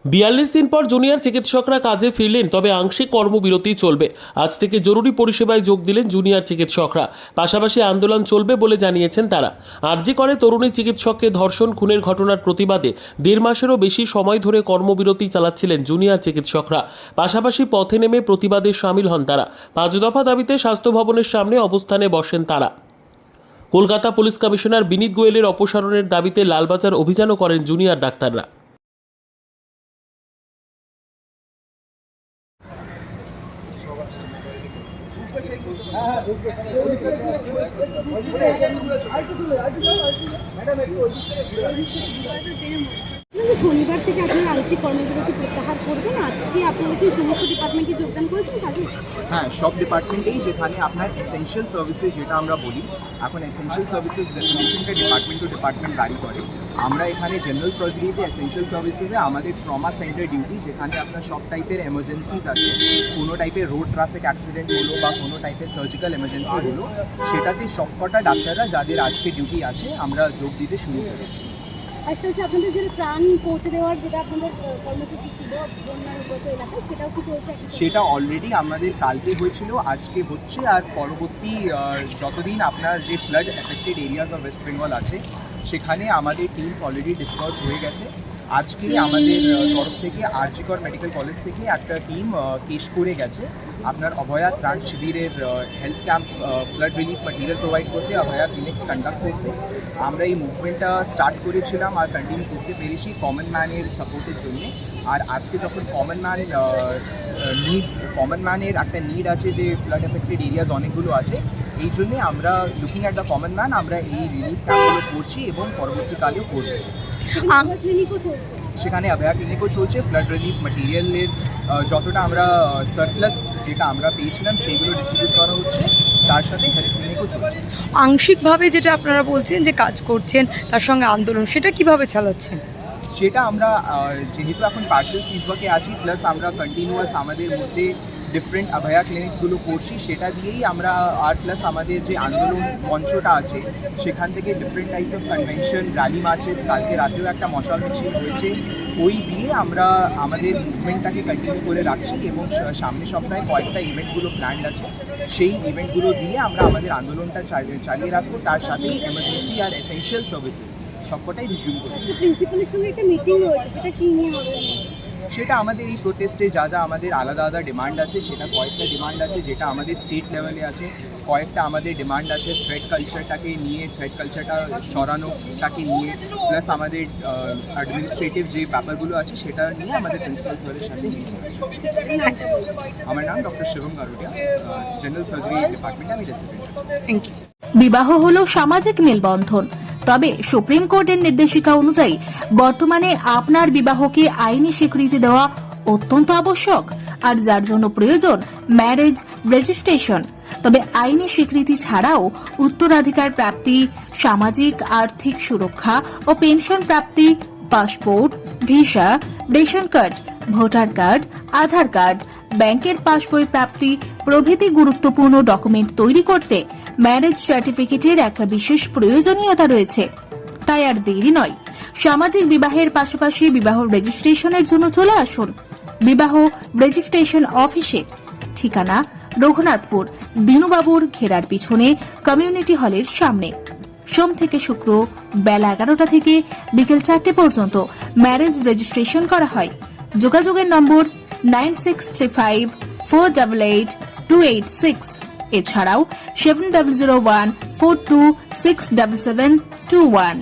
42 দিন পর জুনিয়র চিকিৎসকরা কাজে ফিরলেন, তবে আংশিক কর্মবিরতি চলবে। আজ থেকে জরুরি পরিষেবায় যোগ দিলেন জুনিয়র চিকিৎসকরা। পাশাপাশি আন্দোলন চলবে বলে জানিয়েছেন তারা। আরজি করে তরুণী চিকিৎসককে ধর্ষণ খুনের ঘটনার প্রতিবাদে 1.5 মাসেরও বেশি সময় ধরে কর্মবিরতি চালাচ্ছিলেন জুনিয়র চিকিৎসকরা। পাশাপাশি পথে নেমে প্রতিবাদে সামিল হন তারা। 5 দফা দাবিতে স্বাস্থ্য ভবনের সামনে অবস্থানে বসেন তারা। কলকাতা পুলিশ কমিশনার বিনীত গোয়েলের অপসারণের দাবিতে লালবাজার অভিযানও করেন জুনিয়র ডাক্তাররা। শনিবার থেকে আপনারা আংশিক কর্মবিরতি প্রত্যাহার করবেন। আজকে আপনারা কি সমস্ত ডিপার্টমেন্টে যোগদান করেছেন কাজে? হ্যাঁ, সব ডিপার্টমেন্টেই, যেখানে আপনার এসেনশিয়াল সার্ভিসেস যেটা আমরা বলি, এখন এসেনশিয়াল সার্ভিসেস ডেফিনেশনটা ডিপার্টমেন্ট টু ডিপার্টমেন্ট ভ্যারি করে। আমরা এখানে জেনারেল সার্জারিতে এসেনশিয়াল সার্ভিসেসে আমাদের ট্রমা সেন্টার ডিউটি, যেখানে আপনার সব টাইপের এমার্জেন্সিজ আছে, কোনো টাইপের রোড ট্রাফিক অ্যাক্সিডেন্ট হলো বা কোনো টাইপের সার্জিক্যাল এমার্জেন্সি হলো, সেটাতে সবকটা ডাক্তাররা যাদের আজকে ডিউটি আছে আমরা যোগ দিতে শুরু করেছি। একটা হচ্ছে আপনাদের যে প্রাণ পৌঁছে দেওয়ার যেটা আপনাদের কর্মসূচি ছিল বন্যার উপর এলাকায়, সেটাও কি চলছে? সেটা অলরেডি আমাদের কালকে হয়েছিল, আজকে হচ্ছে, আর পরবর্তী যতদিন আপনার যে flood affected areas of West Bengal আছে সেখানে আমাদের টিমস অলরেডি ডিসপার্স হয়ে গেছে। আজকে আমাদের তরফ থেকে আরজি কর মেডিকেল কলেজ থেকে একটা টিম কেশপুরে গেছে আপনার অভয়া ত্রাণ শিবিরের health camp flood relief material provide করতে, অভয়া ক্লিনিক্স কন্ডাক্ট করতে। আমরা এই মুভমেন্টটা স্টার্ট করেছিলাম আর কন্টিনিউ করতে পেরেছি কমন ম্যানের সাপোর্টের জন্য। আর আজকে যখন কমন ম্যানের একটা নিড আছে, যে ফ্লাড এফেক্টেড এরিয়াজ অনেকগুলো আছে, এই জন্যে আমরা looking at the common man আমরা এই রিলিফ ক্যাম্পগুলো করছি এবং পরবর্তীকালেও করব। সেখানে অভয়া ক্লিনিকও চলছে। ফ্লাড রিলিফ ম্যাটেরিয়ালের যতটা আমরা সারপ্লাস যেটা আমরা পেয়েছিলাম সেইগুলো ডিস্ট্রিবিউট করা হচ্ছে, তার সাথে হেলথ ক্লিনিকও চলছে। আংশিকভাবে যেটা আপনারা বলছেন যে কাজ করছেন, তার সঙ্গে আন্দোলন, সেটা কিভাবে চালাচ্ছেন? সেটা আমরা যেহেতু এখন পার্শিয়াল সিজওয়ার্কে আছি, প্লাস আমরা কন্টিনিউয়াস আমাদের মধ্যে ডিফারেন্ট অভয়া ক্লিনিক্সগুলো করছি, সেটা দিয়েই আমরা, আর প্লাস আমাদের যে আন্দোলন মঞ্চটা আছে সেখান থেকে different types of convention, rally marches, কালকে রাতেও একটা মশাল মিছিল হয়েছে, ওই দিয়ে আমরা আমাদের মুভমেন্টটাকে কন্টিনিউ করে রাখছি। এবং সামনের সপ্তাহে কয়েকটা ইভেন্টগুলো প্ল্যান্ড আছে, সেই ইভেন্টগুলো দিয়ে আমরা আমাদের আন্দোলনটা চালিয়ে রাখবো। তার সাথেই এমার্জেন্সি আর এসেনশিয়াল সার্ভিসেস সবকটাই রিজিউম করবো। প্রিন্সিপালের সঙ্গে একটা মিটিং রয়েছে, সেটা কি নিয়ে হবে? সেটা আমাদের এই প্রোটেস্টে যা যা আমাদের আলাদা আলাদা ডিমান্ড আছে, সেটা কয়েকটা ডিমান্ড আছে যেটা আমাদের স্টেট লেভেলে আছে, কয়েকটা আমাদের ডিমান্ড আছে থ্রেড কালচারটাকে নিয়ে, থ্রেড কালচারটা সরানোটাকে নিয়ে, প্লাস আমাদের অ্যাডমিনিস্ট্রেটিভ যে ব্যাপারগুলো আছে সেটা নিয়ে আমাদের প্রিন্সিপাল স্যারের সাথে মিটিং হচ্ছে। আমার নাম doctor Shivam Garodia, general surgery ডিপার্টমেন্টে আমি রেসিডেন্ট। Thank you. বিবাহ হলো সামাজিক মেলবন্ধন, তবে সুপ্রিম কোর্টের নির্দেশিকা অনুযায়ী বর্তমানে আপনার বিবাহকে আইনি স্বীকৃতি দেওয়া অত্যন্ত আবশ্যক, আর যার জন্য প্রয়োজন ম্যারেজ রেজিস্ট্রেশন। তবে আইনি স্বীকৃতি ছাড়াও উত্তরাধিকার প্রাপ্তি, সামাজিক আর্থিক সুরক্ষা ও পেনশন প্রাপ্তি, passport, visa, ration card, voter card, Aadhaar card, ব্যাংকের পাসবই প্রাপ্তি প্রভৃতি গুরুত্বপূর্ণ ডকুমেন্ট তৈরি করতে ম্যারেজ সার্টিফিকেটের একটা বিশেষ প্রয়োজনীয়তা রয়েছে। তাই আর দেরি নয়, সামাজিক বিবাহের পাশাপাশি বিবাহ রেজিস্ট্রেশনের জন্য চলে আসুন বিবাহ রেজিস্ট্রেশন অফিসে। ঠিকানা রঘুনাথপুর, দিনুবাবুর ঘেরার পিছনে, কমিউনিটি হলের সামনে। সোম থেকে শুক্র বেলা 11টা থেকে বিকেল 4টে পর্যন্ত ম্যারেজ রেজিস্ট্রেশন করা হয়। যোগাযোগের নম্বর 9635488286, এছাড়াও 700142677721।